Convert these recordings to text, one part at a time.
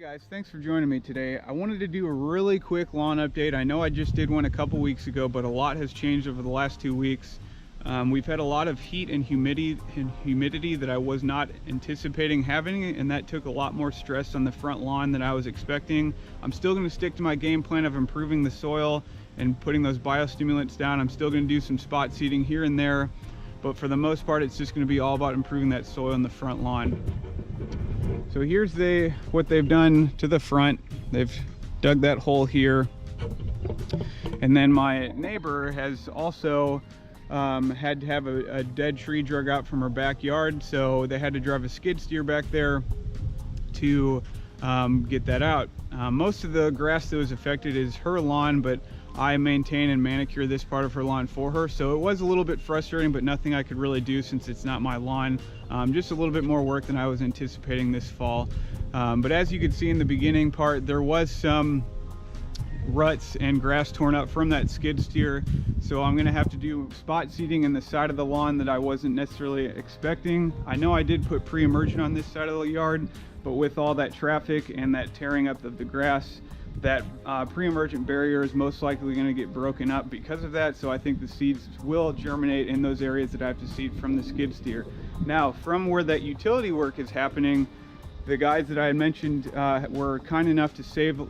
Guys, thanks for joining me today. I wanted to do a really quick lawn update. I know I just did one a couple weeks ago, but a lot has changed over the last 2 weeks. We've had a lot of heat and humidity that I was not anticipating having, and that took a lot more stress on the front lawn than I was expecting. I'm still going to stick to my game plan of improving the soil and putting those biostimulants down. I'm still going to do some spot seeding here and there, but for the most part it's just going to be all about improving that soil in the front lawn. So here's what they've done to the front. They've dug that hole here, and then my neighbor has also had to have a dead tree drug out from her backyard, so they had to drive a skid steer back there to get that out. Most of the grass that was affected is her lawn, but I maintain and manicure this part of her lawn for her, so it was a little bit frustrating, but nothing I could really do since it's not my lawn. Just a little bit more work than I was anticipating this fall. But as you could see in the beginning part, there was some ruts and grass torn up from that skid steer, so I'm gonna have to do spot seeding in the side of the lawn that I wasn't necessarily expecting. I know I did put pre-emergent on this side of the yard, but with all that traffic and that tearing up of the grass, that pre-emergent barrier is most likely going to get broken up because of that, so I think the seeds will germinate in those areas that I have to seed from the skid steer. Now, from where that utility work is happening, the guys that I had mentioned were kind enough to save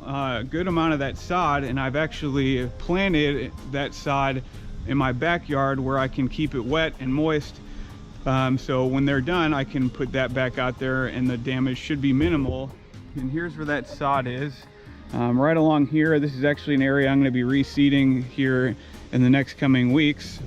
a good amount of that sod, and I've actually planted that sod in my backyard where I can keep it wet and moist. So when they're done, I can put that back out there and the damage should be minimal. And here's where that sod is. Right along here, this is actually an area I'm going to be reseeding here in the next coming weeks.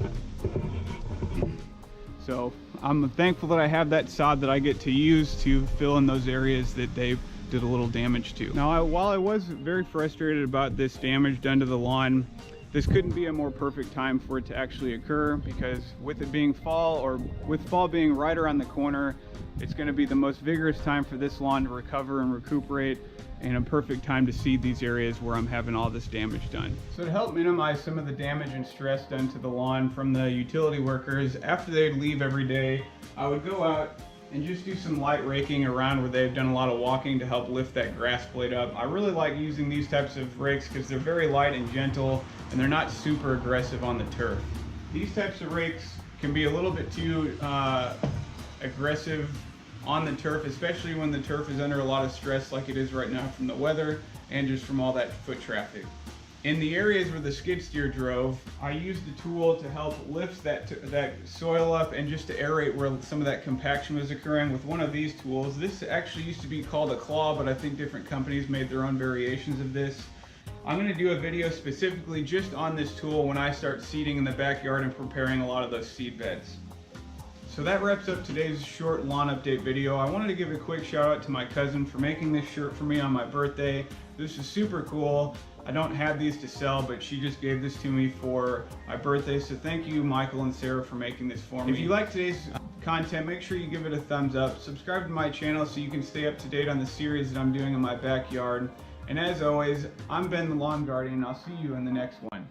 So I'm thankful that I have that sod that I get to use to fill in those areas that they did a little damage to. Now, while I was very frustrated about this damage done to the lawn, this couldn't be a more perfect time for it to actually occur, because with it being fall, or with fall being right around the corner, it's going to be the most vigorous time for this lawn to recover and recuperate, and a perfect time to seed these areas where I'm having all this damage done. So to help minimize some of the damage and stress done to the lawn from the utility workers, after they'd leave every day, I would go out and just do some light raking around where they've done a lot of walking to help lift that grass blade up. I really like using these types of rakes because they're very light and gentle, and they're not super aggressive on the turf. These types of rakes can be a little bit too aggressive on the turf, especially when the turf is under a lot of stress like it is right now from the weather and just from all that foot traffic. In the areas where the skid steer drove, I used the tool to help lift that soil up and just to aerate where some of that compaction was occurring with one of these tools. This actually used to be called a claw, but I think different companies made their own variations of this. I'm going to do a video specifically just on this tool when I start seeding in the backyard and preparing a lot of those seed beds. So that wraps up today's short lawn update video. I wanted to give a quick shout out to my cousin for making this shirt for me on my birthday. This is super cool. I don't have these to sell, but she just gave this to me for my birthday. So thank you, Michael and Sarah, for making this for me. If you like today's content, make sure you give it a thumbs up. Subscribe to my channel so you can stay up to date on the series that I'm doing in my backyard. And as always, I'm Ben the Lawn Guardian. I'll see you in the next one.